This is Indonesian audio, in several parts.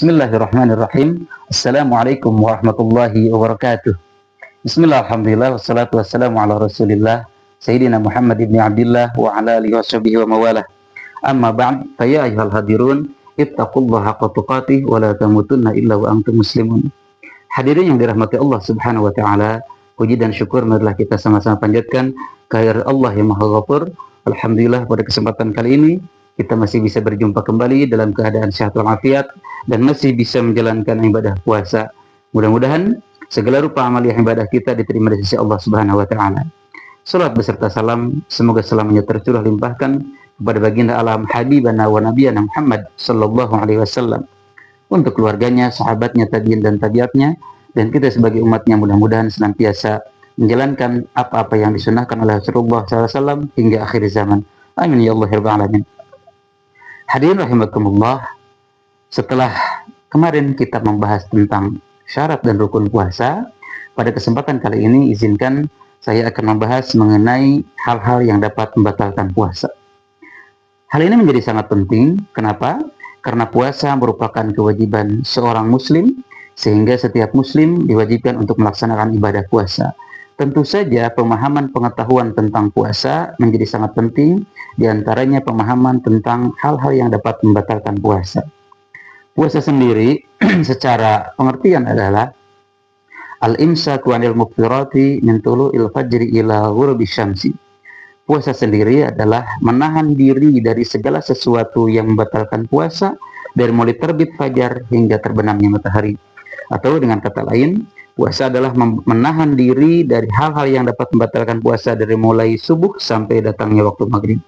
Bismillahirrahmanirrahim. Assalamualaikum warahmatullahi wabarakatuh. Bismillah, alhamdulillah, wassalatu wassalamu ala rasulillah Sayyidina Muhammad ibn Abdillah wa ala alihi wa sahbihi wa mawalah. Amma ba'd, faya ayyuhal hadirun, ittaqullaha haqqa tuqatih wa la tamutunna illa wa antum muslimun. Hadirin yang dirahmati Allah subhanahu wa ta'ala, puji dan syukur marilah kita sama-sama panjatkan kehadirat Allah yang maha ghafur. Alhamdulillah, pada kesempatan kali ini kita masih bisa berjumpa kembali dalam keadaan sehat walafiat dan masih bisa menjalankan ibadah puasa. Mudah-mudahan segala rupa amal ibadah kita diterima di sisi Allah Subhanahu wa taala. Salat beserta salam semoga selamanya tercurah limpahkan kepada baginda alam habibana wa nabiyana Muhammad sallallahu alaihi wasallam, untuk keluarganya, sahabatnya, tabi'in dan tabiatnya, dan kita sebagai umatnya mudah-mudahan senantiasa menjalankan apa-apa yang disunahkan oleh Rasulullah SAW hingga akhir zaman. Amin ya Allah rabbal alamin. Hadirin rahimakumullah, setelah kemarin kita membahas tentang syarat dan rukun puasa, pada kesempatan kali ini izinkan saya akan membahas mengenai hal-hal yang dapat membatalkan puasa. Hal ini menjadi sangat penting. Kenapa? Karena puasa merupakan kewajiban seorang muslim, sehingga setiap muslim diwajibkan untuk melaksanakan ibadah puasa. Tentu saja pemahaman pengetahuan tentang puasa menjadi sangat penting, diantaranya pemahaman tentang hal-hal yang dapat membatalkan puasa. Puasa sendiri secara pengertian adalah al-imsaku 'anil muftirati min tulu'il fajri ila ghurubi syamsi. Puasa sendiri adalah menahan diri dari segala sesuatu yang membatalkan puasa, dari mulai terbit fajar hingga terbenamnya matahari. Atau dengan kata lain, puasa adalah menahan diri dari hal-hal yang dapat membatalkan puasa dari mulai subuh sampai datangnya waktu maghrib.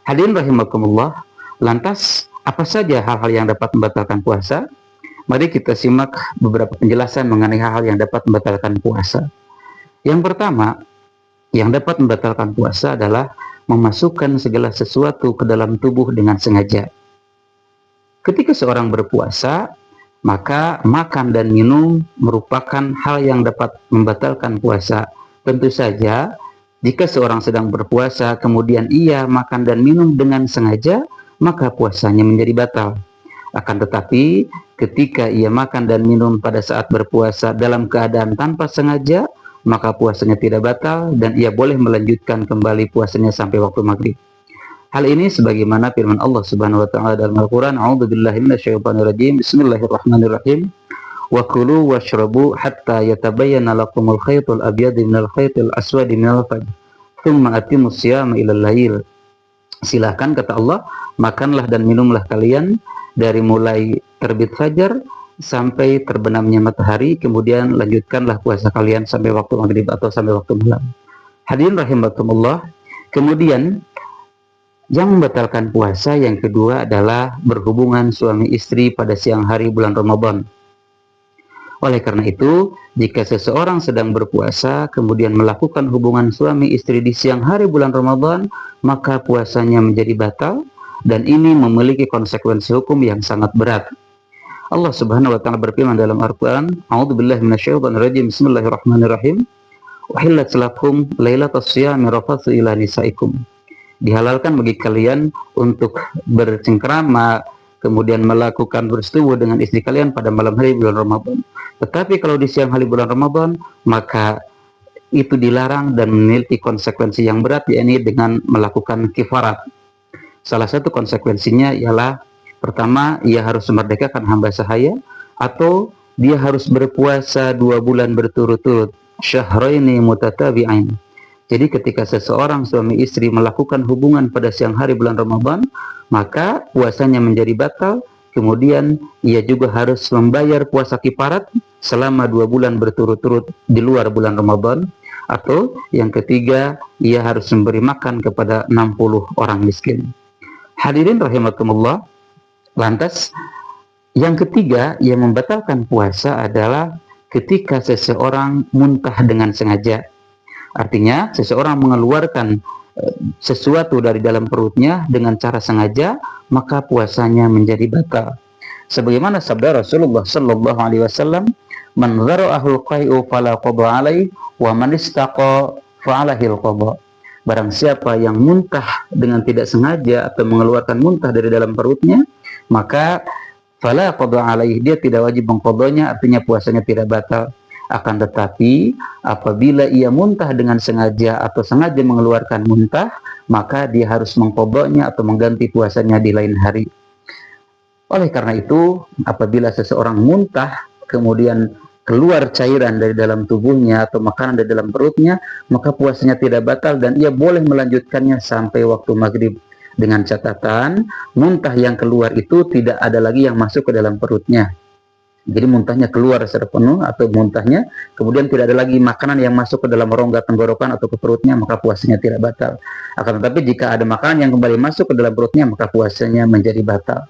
Hadirin rahimakumullah, lantas apa saja hal-hal yang dapat membatalkan puasa? Mari kita simak beberapa penjelasan mengenai hal-hal yang dapat membatalkan puasa. Yang pertama, yang dapat membatalkan puasa adalah memasukkan segala sesuatu ke dalam tubuh dengan sengaja. Ketika seorang berpuasa, maka makan dan minum merupakan hal yang dapat membatalkan puasa. Tentu saja, jika seorang sedang berpuasa, kemudian ia makan dan minum dengan sengaja, maka puasanya menjadi batal. Akan tetapi, ketika ia makan dan minum pada saat berpuasa dalam keadaan tanpa sengaja, maka puasanya tidak batal dan ia boleh melanjutkan kembali puasanya sampai waktu maghrib. Hal ini sebagaimana firman Allah Subhanahu wa taala dalam Al-Qur'an, A'udzubillahi minasyaitonir rajim. Bismillahirrahmanirrahim. Wa kulu washrabu hatta yatabayyana lakumul khaytul abyadu minal khaytil aswadi minal fajr. Tsumma atimmus shiyama ilal lail. Silakan, kata Allah, makanlah dan minumlah kalian dari mulai terbit fajar sampai terbenamnya matahari, kemudian lanjutkanlah puasa kalian sampai waktu maghrib atau sampai waktu malam. Hadirin rahimakumullah, kemudian yang membatalkan puasa yang kedua adalah berhubungan suami istri pada siang hari bulan Ramadan. Oleh karena itu, jika seseorang sedang berpuasa kemudian melakukan hubungan suami istri di siang hari bulan Ramadan, maka puasanya menjadi batal dan ini memiliki konsekuensi hukum yang sangat berat. Allah Subhanahu wa taala berfirman dalam Al-Qur'an, A'udzubillahi minasyaitonir rajim. Bismillahirrahmanirrahim. Uhillat lakum lailatas shiyami rafatsu ila nisaikum. Dihalalkan bagi kalian untuk bercengkrama, kemudian melakukan bersetubuh dengan istri kalian pada malam hari bulan Ramadan. Tetapi kalau di siang hari bulan Ramadan, maka itu dilarang dan memiliki konsekuensi yang berat, yakni dengan melakukan kifarat. Salah satu konsekuensinya ialah, pertama, ia harus memerdekakan hamba sahaya, atau dia harus berpuasa 2 bulan berturut-turut, syahraini mutatabi'ain. Jadi ketika seseorang suami istri melakukan hubungan pada siang hari bulan Ramadan, maka puasanya menjadi batal. Kemudian ia juga harus membayar puasa kifarat selama 2 bulan berturut-turut di luar bulan Ramadan. Atau yang ketiga, ia harus memberi makan kepada 60 orang miskin. Hadirin rahimakumullah, lantas yang ketiga yang membatalkan puasa adalah ketika seseorang muntah dengan sengaja. Artinya seseorang mengeluarkan sesuatu dari dalam perutnya dengan cara sengaja, maka puasanya menjadi batal. Sebagaimana sabda Rasulullah sallallahu alaihi wasallam, "Man dzara'ahul qai'u fala qada 'alaihi wa man istaqa fa 'alaihil qada." Barang siapa yang muntah dengan tidak sengaja atau mengeluarkan muntah dari dalam perutnya, maka fala qada alaih, dia tidak wajib mengqadanya, artinya puasanya tidak batal. Akan tetapi apabila ia muntah dengan sengaja atau sengaja mengeluarkan muntah, maka dia harus mengqadanya atau mengganti puasanya di lain hari. Oleh karena itu, apabila seseorang muntah kemudian keluar cairan dari dalam tubuhnya atau makanan dari dalam perutnya, maka puasanya tidak batal dan ia boleh melanjutkannya sampai waktu maghrib, dengan catatan muntah yang keluar itu tidak ada lagi yang masuk ke dalam perutnya. Jadi muntahnya keluar secara penuh atau muntahnya kemudian tidak ada lagi makanan yang masuk ke dalam rongga tenggorokan atau ke perutnya, maka puasanya tidak batal. Akan tetapi jika ada makanan yang kembali masuk ke dalam perutnya, maka puasanya menjadi batal.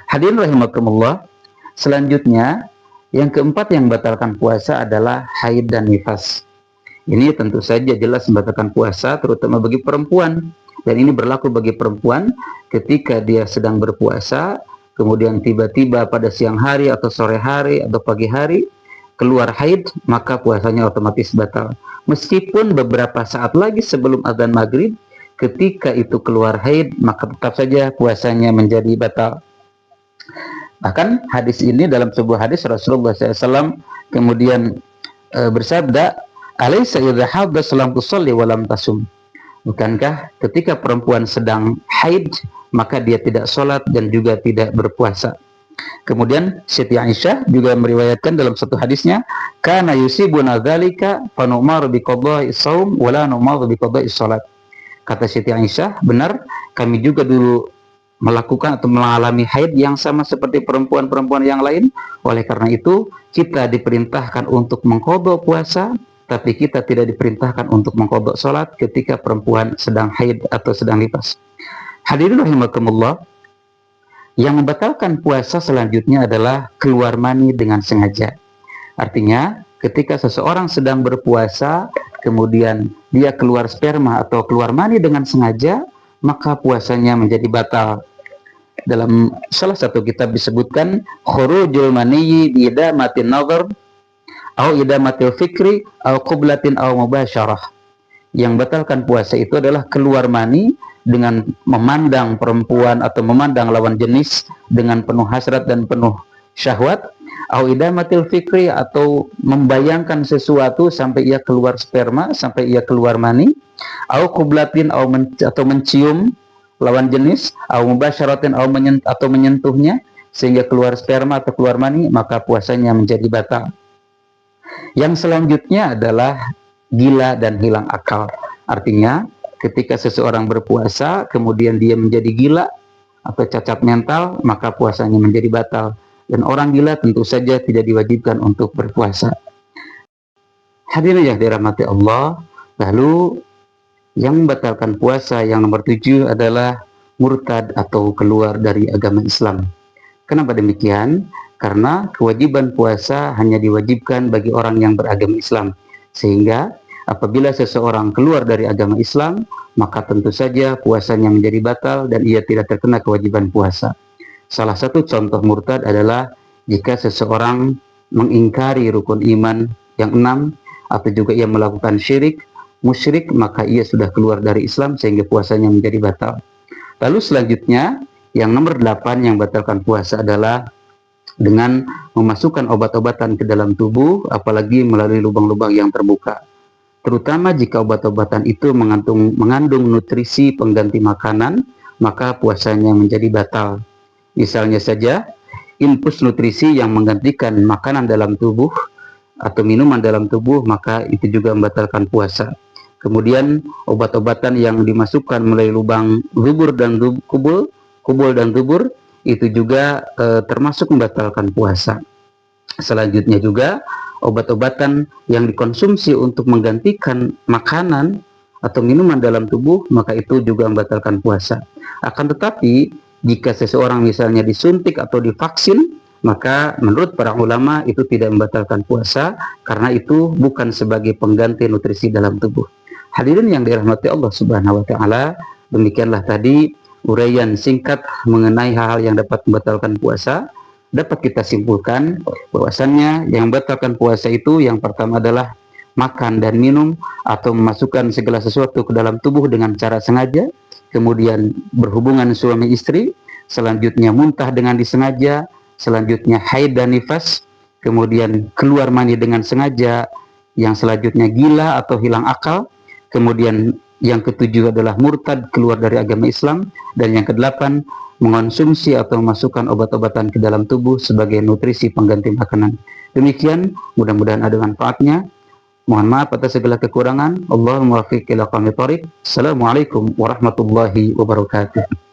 Hadirin rahimakumullah, selanjutnya yang keempat yang membatalkan puasa adalah haid dan nifas. Ini tentu saja jelas membatalkan puasa, terutama bagi perempuan. Dan ini berlaku bagi perempuan ketika dia sedang berpuasa, kemudian tiba-tiba pada siang hari atau sore hari atau pagi hari keluar haid, maka puasanya otomatis batal. Meskipun beberapa saat lagi sebelum azan maghrib, ketika itu keluar haid, maka tetap saja puasanya menjadi batal. Bahkan hadis ini, dalam sebuah hadis Rasulullah SAW kemudian bersabda, "Alaysa idza hadda lam tusalli wa lam tasum." Bukankah ketika perempuan sedang haid, maka dia tidak sholat dan juga tidak berpuasa. Kemudian Siti Aisyah juga meriwayatkan dalam satu hadisnya, "Kana yusibuna dzalika fa nu'maru bi qada'i shaum wa la nu'maru bi qada'i shalat." Kata Siti Aisyah, benar, kami juga dulu melakukan atau mengalami haid yang sama seperti perempuan-perempuan yang lain. Oleh karena itu, kita diperintahkan untuk mengqadha puasa, tapi kita tidak diperintahkan untuk mengqadha salat ketika perempuan sedang haid atau sedang nifas. Hadirin rahimakumullah, yang membatalkan puasa selanjutnya adalah keluar mani dengan sengaja. Artinya, ketika seseorang sedang berpuasa, kemudian dia keluar sperma atau keluar mani dengan sengaja, maka puasanya menjadi batal. Dalam salah satu kitab disebutkan, khurujul maniyyi bi idamatin nazar au idamatil fikri au qublatin au mubasyarah. Yang batalkan puasa itu adalah keluar mani dengan memandang perempuan atau memandang lawan jenis dengan penuh hasrat dan penuh syahwat, au idamatil fikri atau membayangkan sesuatu sampai ia keluar sperma, sampai ia keluar mani, au qublatin atau mencium lawan jenis, au mubasyaratin atau menyentuhnya sehingga keluar sperma atau keluar mani, maka puasanya menjadi batal. Yang selanjutnya adalah gila dan hilang akal. Artinya ketika seseorang berpuasa kemudian dia menjadi gila atau cacat mental, maka puasanya menjadi batal. Dan orang gila tentu saja tidak diwajibkan untuk berpuasa. Hadirin yang dirahmati Allah, lalu yang membatalkan puasa yang nomor 7 adalah murtad atau keluar dari agama Islam. Kenapa demikian? Karena kewajiban puasa hanya diwajibkan bagi orang yang beragama Islam. Sehingga apabila seseorang keluar dari agama Islam, maka tentu saja puasanya menjadi batal dan ia tidak terkena kewajiban puasa. Salah satu contoh murtad adalah jika seseorang mengingkari rukun iman yang 6 atau juga ia melakukan syirik, musyrik, maka ia sudah keluar dari Islam sehingga puasanya menjadi batal. Lalu selanjutnya yang nomor 8 yang batalkan puasa adalah dengan memasukkan obat-obatan ke dalam tubuh, apalagi melalui lubang-lubang yang terbuka. Terutama jika obat-obatan itu mengandung nutrisi pengganti makanan, maka puasanya menjadi batal. Misalnya saja, infus nutrisi yang menggantikan makanan dalam tubuh atau minuman dalam tubuh, maka itu juga membatalkan puasa. Kemudian obat-obatan yang dimasukkan melalui lubang kubul dan dubur, itu juga termasuk membatalkan puasa. Selanjutnya juga obat-obatan yang dikonsumsi untuk menggantikan makanan atau minuman dalam tubuh, maka itu juga membatalkan puasa. Akan tetapi jika seseorang misalnya disuntik atau divaksin, maka menurut para ulama itu tidak membatalkan puasa karena itu bukan sebagai pengganti nutrisi dalam tubuh. Hadirin yang dirahmati Allah Subhanahu wa taala, demikianlah tadi uraian singkat mengenai hal-hal yang dapat membatalkan puasa. Dapat kita simpulkan bahwasannya yang membatalkan puasa itu yang pertama adalah makan dan minum atau memasukkan segala sesuatu ke dalam tubuh dengan cara sengaja, kemudian berhubungan suami istri, selanjutnya muntah dengan disengaja, selanjutnya haid dan nifas, kemudian keluar mani dengan sengaja, yang selanjutnya gila atau hilang akal, kemudian yang ketujuh adalah murtad, keluar dari agama Islam, dan yang kedelapan mengonsumsi atau memasukkan obat-obatan ke dalam tubuh sebagai nutrisi pengganti makanan. Demikian, mudah-mudahan ada manfaatnya. Mohon maaf atas segala kekurangan. Allahumma waffiq ila aqwamit thoriq. Assalamualaikum warahmatullahi wabarakatuh.